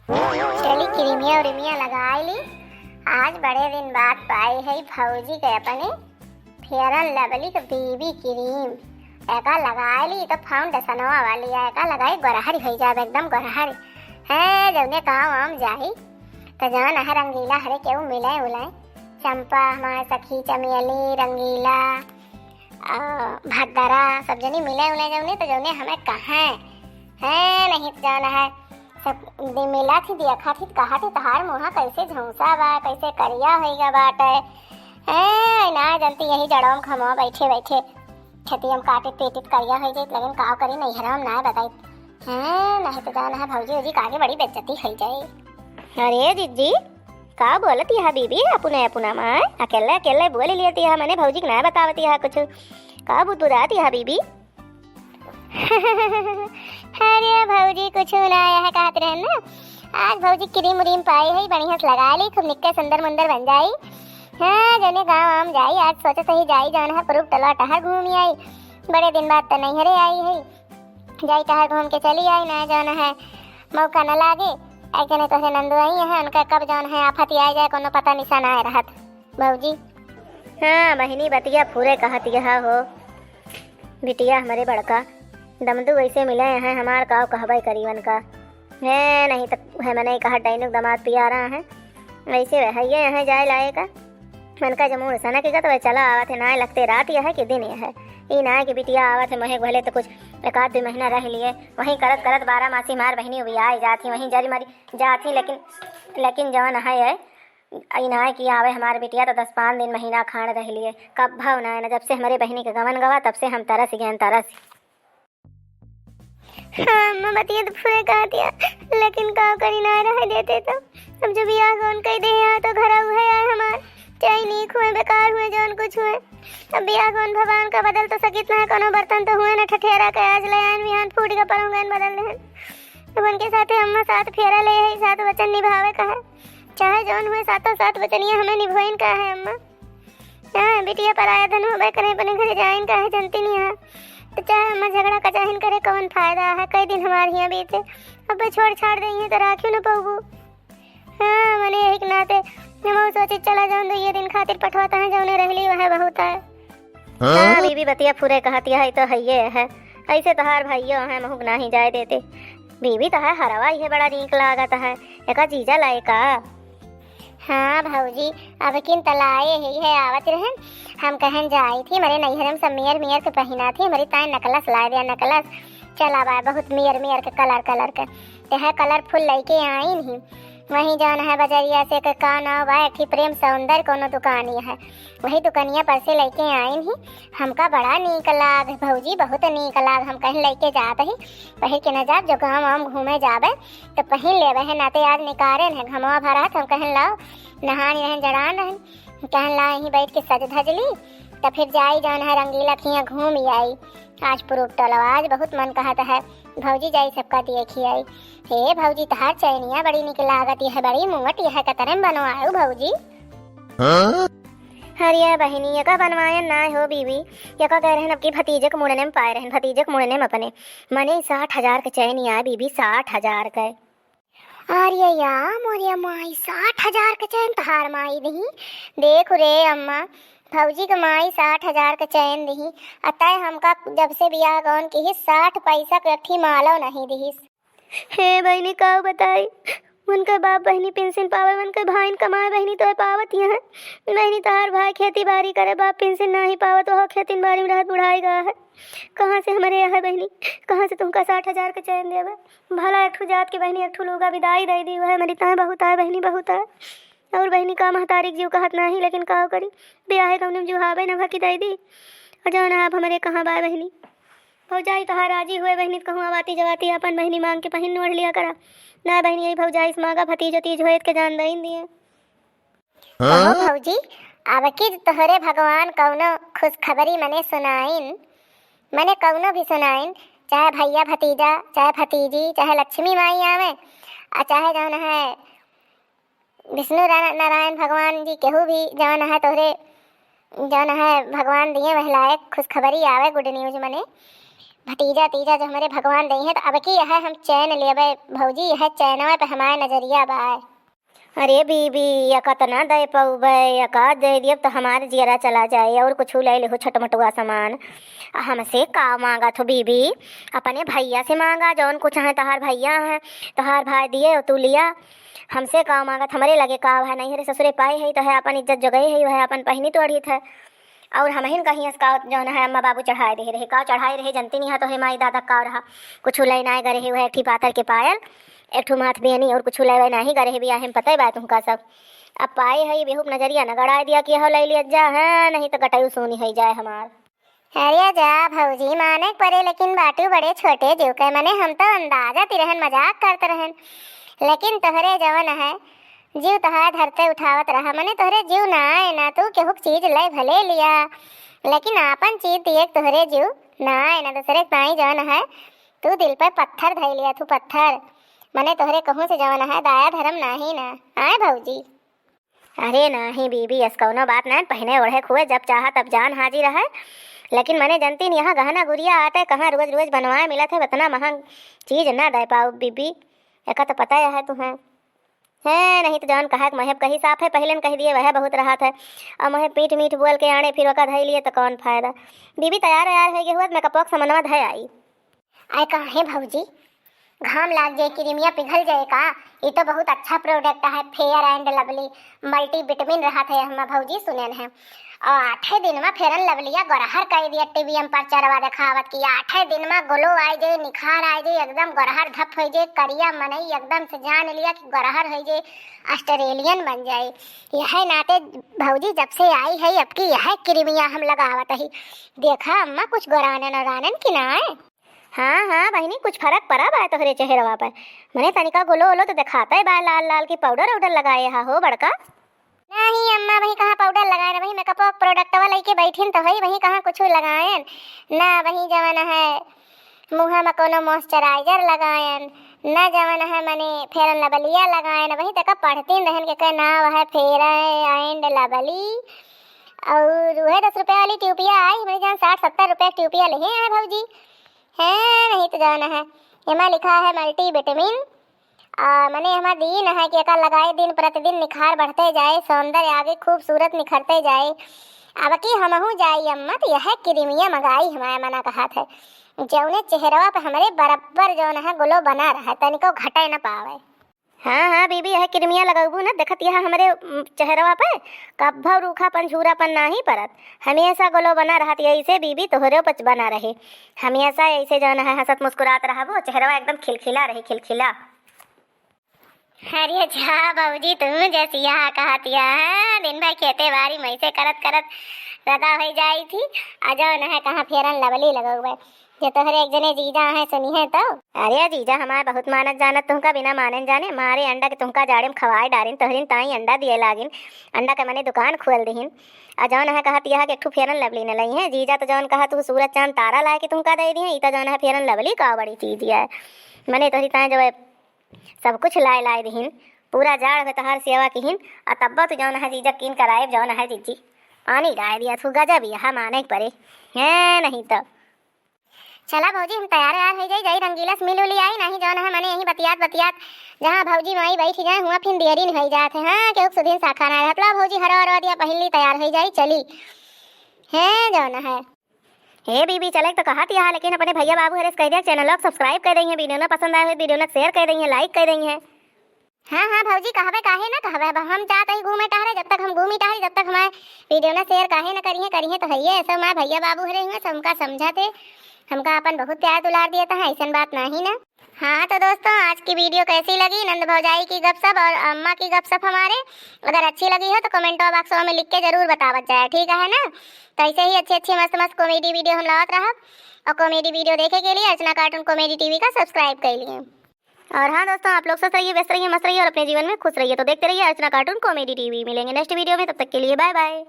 चली क्रीमिया उरीमिया लगाई ली। आज बड़े दिन बाद पाई है भौजी के अपने फेयर लवली के बीबी क्रीम। एका लगाई ली तो फाउंडेशनवा वाली है, एका लगाई गोरहरी हो जाए एकदम गोरहरी है। जौने काम आम जाही तो जान है रंगीला हरे केहू मिले उलाए चंपा हमारे सखी चमेली रंगीला भद्दरा सब जनी मिले उले जौने तो जौने हमें कहाँ है नहीं तो जाना है सब मिला थी देखा थी कहा थी तहार मुहा कैसे झौसा बा कैसे करिया होइगा बाटे है ना जनती यही जड़ों खमो बैठे बैठे छतियम काटे पेटित करिया हो जाए लेकिन काव करी नहीं हराम ना बताई है नहीं तो जाना है भौजी उजी कागे बड़ी बेइज्जती हो जाए। अरे जीजी का बोलती है बीबी अपने अपना माँ अकेले अकेले बोल लेती है मैंने भौजी ना बतावती है कुछ का बुतुराती है बीबी। अरे भौजी कुछ ना है कहते रहे ना आज भौजी क्रीम उरीम पाई है बढ़िया से लगा ली खूब निक्के सुंदर मुंदर बन जाई। हाँ जने गाँव आम जाई आज सोचे सही जाई जाना है पुरुष टला टहर घूम आई बड़े दिन बाद तो नहीं हरे आई है जाई टहर घूम के चली आई ना जाना है मौका न लागे ऐसे नहीं तो नंदू आई है उनका कब जान है आफत आ जाए कोनो पता निशान आए रहत भौजी। हाँ बहनी बतिया पूरे कहती है हो बिटिया हमारे बड़का दमदू वैसे मिले हैं हमार काव कहबाई करीबन का है नहीं तो है मैंने कहा डाइनुक दमाद पिया रहा है वैसे है ये यहाँ जाए लाए का मन का जमूर सना के तो चला आवा थे ना लगते रात यह है कि दिन यह है ये ना कि बिटिया आवा थे महे भले तो कुछ एक आध 2 महीना रह लिए वहीं करत करत 12 मासी मार बहनी भी आई जाती वहीं जरी मरी जाती लेकिन जवन है ना कि आवे हमारे बिटिया तो 10-5 दिन महीना खान रह लिए कब भाव ना है ना जब से हमारे बहनी का गमन गवा तब से हम तरस गए तरस। हाँ मैं बतिया तो पूरे कहा दिया लेकिन का करी ना रह देते तो अब जब बियाह कौन कह दे यहाँ तो घर हुए आए हमार चाहे नीक हुए बेकार हुए जौन कुछ हुए अब बियाह कौन भगवान का बदल तो सकित ना है कोनो बर्तन तो हुए ना ठठेरा के आज ले आन बिहान फूट का परोंगन बदल ले तो उनके साथे अम्मा साथ फेरा ले है साथ वचन निभावे का है चाहे जौन हुए साथों साथ वचनिया हमें निभाइन का है अम्मा। हाँ बिटिया पर आया धन होबे करे अपने घर जाइन का है जनती नहीं है तो चाहे अम्मा झगड़ा का चाहन करे कौन फायदा है कई दिन हमारे यहाँ बीते अब छोड़ छाड़ देंगे तो राखियो न पाऊँ। हाँ मैंने एक नाते हम सोचे चला जाऊँ तो ये दिन खातिर पठवाता है जौने रहली वह बहुत है। हाँ बीबी बतिया पूरे कहती है तो है है ऐसे तहार भाइयों है महूक ना ही जाए देते बीबी तो है हरवा ये बड़ा नीक लागत है एका जीजा लाए का। हाँ भौजी अब किन तलाए ही है आवत रहन हम कहन जाई थी मेरे नैहरम सब मियर के पहना थी मेरी ताई नकलस ला दिया नकलस चला बा बहुत मियर के कलर के ते है कलरफुल लेके आई नहीं वहीं जान है बजरिया से का नाव बा एक प्रेम सौंदर्य कोनो दुकानी है वही दुकानिया पर से लेके आई नहीं हमका बड़ा नीक लाग भौजी बहुत नीक लाग हम कहीं लेके जात ही पहन के न जाब जो गाँव आम घूमे जाबे तो पहन लेवे है नाते आज निकारे है घमवा भरा हम कहन लाओ नहान रहन जड़ान रहन कहन ला यहीं बैठ के सज धज ली तो फिर जाई जान है रंगीला खिया घूम आई आज पुरुष टलवा आज बहुत मन कहता है भौजी जाई सबका देखी आई हे भौजी तहार चैनिया बड़ी निक लागत है बड़ी मुंगट यह कतरम बनवायो भौजी। हरिया बहनी का बनवाया ना हो बीबी यका कह रहे अब की भतीजक मुड़ने में पाए रहे भतीजक मुड़ने में अपने मने 60,000 के चैनिया बीबी 60,000 के अरे या मोरिया माई 60,000 के चैन तहार माई नहीं देख रे अम्मा भौजी के माई 60,000 के चैन दी अतः हमका जब से बियाह गौन की 60 पैसा के अठी मालो नहीं दी। हे बहनी का बताई उनके बाप बहनी पेंशन पावे उनके भाई कमाए बहनी तो पावत यहाँ बहनी तार भाई खेती बाड़ी करे बाप पेंशन नहीं पावत हो खेती बाड़ी में रात बुढ़ाई गया है कहाँ से हमारे यहाँ बहनी कहाँ से तुमका 60,000 के चैन देवे भला एक जात की बहनी एक लूगा विदाई दे दी है मेरी ताए बहुत है बहनी बहुत है और बहनी का महतारिक जीव कहत नहीं लेकिन का करी ब्याह कौन जुहाबे न भकी दे दी और जाना आप हमारे कहाँ बाय बहनी भौजाई तहार राजी हुए बहनी कहूँ आवाती जवाती अपन बहनी मांग के पहन ओढ़ लिया करा ना बहनी यही भौजाई मांगा भतीजो तीज होत के जान दईन दिए। भौजी अब की तोहरे भगवान कौनो खुश खबरी मने सुनाइन मने कौनो भी सुनाइन चाहे भैया भतीजा चाहे भतीजी चाहे लक्ष्मी माई आवे और चाहे जौन है विष्णु नारायण भगवान जी केहू भी जौन है तोहरे जौन है भगवान दिए वह लायक खुशखबरी आवे गुड न्यूज मने भतीजा तीजा जो हमारे भगवान दई है, तो अब की यह हम चैन लेबे भौजी, यह चैनवा पे हमारे नजरिया बाय। अरे बीबी यका तो ना दे पौबे, यका दे दिए तो हमारे जियरा चला जाए और कुछ ले ले हो छोटमटुआ सामान। हमसे का मांगा तो बीबी, अपने भैया से मांगा, जौन कुछ है तहार भैया है, तहार भाई दिए तू लिया। हमसे का मांगा, हमारे लगे का है नहीं रे ससुरे पाई है तो है अपन इज्जत जगह है, वह अपन पहनी तो अड़ित है। और हम ही कहीं का जौन है अम्मा बाबू चढ़ाए रहे का चढ़ाए रहे जनती नहीं है, तो है माई दादा का रहा कुछ लेना गए रहे, वह एक पाथर के पायल एक ठू माथ बेनी और कुछ ले नहीं करे भी हम पता ही बात तुमका सब। अब पाए है बेहूब नजरिया न गड़ाए दिया कि हो ले लिया जा है, नहीं तो गटायू सोनी है जाए हमार। अरे जा भौजी माने परे, लेकिन बाटू बड़े छोटे जो के मने हम तो अंदाजा तिरहन मजाक करते रहन, लेकिन तोहरे जवन है जीव तहार धरते उठावत रहा, मने तोहरे जीव ना आए ना तू केहू चीज ले भले लिया, लेकिन आपन चीज दिए तोहरे जीव ना आए ना दूसरे ताई जवन है तू दिल पर पत्थर धै लिया, तू पत्थर मने तोहरे कहूँ से जवन है दाया धर्म नाही ना आए भौजी। अरे नहीं बीबी ऐस कौनो बात नहीं, पहने ओढ़े खुए जब चाहा तब जान हाजिर है, लेकिन मने जनती नहीं यहाँ गहना गुड़िया आते कहाँ रोज रोज बनवाए मिला थे, इतना महंग चीज ना दे पाओ बीबी, एक तो पता है तुम्हें है नहीं तो जौन कहा महब कही साफ है पहले कह दिए वह बहुत रहा था, और महे पीठ मीठ बोल के आने फिर वका धई लिए तो कौन फायदा। बीबी तैयार है गए हुआ मैं कपक समनवा धय आई। आय कहे भौजी घाम लाग जाए क्रीमिया पिघल जाए का, ये तो बहुत अच्छा प्रोडक्ट है, fair and lovely multi vitamin रहा था हम भौजी सुनन है, और 8 दिन में फेरन लवलिया गरहर कर दिया टीवीएम पर चरवा दिखावत कि 8 दिन में ग्लो आ जाए, निखार आ जाए, एकदम गरहर धप हो जाए, करिया मनई एकदम से जान लिया कि गरहर हो जाए, ऑस्ट्रेलियन बन जाए। यह नाते भौजी जब से आई है अब की यह क्रीमिया हम लगावत ही, देखा अम्मा कुछ गोरानन और की ना है। हाँ हाँ बहनी कुछ फर्क पड़ा बा तोहरे चेहरवा पर, मने तनिका गोलो ओलो तो दिखाता है बा लाल लाल की पाउडर वाउडर लगाए हा हो बड़का। नहीं अम्मा वही कहाँ पाउडर लगाए, वही मेकअप प्रोडक्टवा लेके बैठिन तो वही कहाँ कुछ लगायन ना, वही जवन है मुँह में कोनो मॉइस्चराइजर लगायन ना, जवन है मने फेरन लवलिया लगायन, वही तक पढ़तीन रहन के ना वह फेयर एंड लवली, और वह 10 रुपये वाली ट्यूबिया आई, मेरे जहाँ 60-70 रुपये ट्यूबिया ले हैं भौजी है, नहीं तो जाना है एमा लिखा है मल्टी विटामिन, मने हमारा दिन है कि एका लगाए दिन प्रतिदिन निखार बढ़ते जाए, सौंदर्य आगे खूबसूरत निखरते जाए। अब की हमहू जाई अम्मा तो यह क्रीमिया मंगाई हमारे मना कहा था, जौने चेहरवा पे हमारे बराबर जौन है ग्लो बना रहा तनिको घटे न पावे। हाँ हाँ बीबी यह क्रीमिया लगाबू ना देखत यह हमारे चेहरवा पे कब्भा रूखापन झूरापन ना ही परत, हमेशा ग्लो बना रहत ऐसे बीबी तोहरे पच बना रहे, हमेशा ऐसे जौन है हंसत मुस्कुरात रहा वो चेहरवा एकदम खिलखिला रहे खिलखिला। अरे जा बाबूजी तुम जैसी यहाँ कहतिया है, दिन भर खेते बारी मैसे करत करत रदा हो जाई थी, आ जाओ न है कहाँ फेरन लवली लगा हुआ जो तोहरे एक जने जीजा है सुनी है तो। अरे जीजा हमारे बहुत मानत जानत तुमका बिना मानन जाने, मारे अंडा के तुमका जाड़े में खवाए डारिन तोहरिन ताई अंडा दिए लागिन, अंडा के मने दुकान खोल दिहिन, आ जौन है कहत यह के एक ठू फेरन लवली न लई है, जीजा तो जौन कहा तू सूरज चांद तारा लाए के तुमका दे दी है, इता जौन है फेरन लवली का बड़ी चीज है, मने तोहरी ताई जो सब कुछ लाए लाए दिहिन, पूरा जाड़ में तहार सेवा किहिन, आ तब्बा तो जौन है जीजा कीन कराए जौन है जीजी पानी डाल दिया तू गजब यहाँ माने परे है नहीं तो। चला भौजी हम तैयार हो जाई रंगीला से मिल उली आई नहीं जौन है मने यही बतियात बतियात जहाँ भौजी माई बैठी जाए हुआ फिर देरी नहीं हो जाते हैं केहू सुधीन शाखा ना हटला भौजी हरा दिया पहली तैयार हो जाई चली है जौन है। हे बीबी चले तो कहा थी यहाँ, लेकिन अपने भैया बाबू हरेस कह दिया चैनल को सब्सक्राइब कर देंगे, वीडियो ना पसंद आए वीडियो ना शेयर कर देंगे, लाइक कर देंगे। हाँ हाँ भौजी कहवे काहे ना कहवे, हम चाहते ही घूमे टहरे, जब तक हम घूमी टहरे जब तक हमारे वीडियो ना शेयर काहे ना करिए तो है ऐसा हमारे भैया बाबू हरे हुए सबका समझाते हमका अपन बहुत प्यार दुलार दिया था, ऐसा बात नहीं ना। हाँ तो दोस्तों आज की वीडियो कैसी लगी, नंद भौजाई की गपशप और अम्मा की गपशप हमारे, अगर अच्छी लगी हो तो कमेंट बॉक्स में लिख के जरूर बतावत जाए ठीक है ना। तो ऐसे ही अच्छी मस्त मस्त कॉमेडी वीडियो हम लावत रहा, और कॉमेडी वीडियो देखे के लिए अर्चना कार्टून कॉमेडी टीवी का सब्सक्राइब कर लिए। और हाँ दोस्तों आप लोग स्वस्थ रहिए व्यस्त रहिए मस्त रहिए और अपने जीवन में खुश रहिए, तो देखते रहिए अर्चना कार्टून कॉमेडी टीवी। मिलेंगे नेक्स्ट वीडियो में, तब तक के लिए बाय बाय।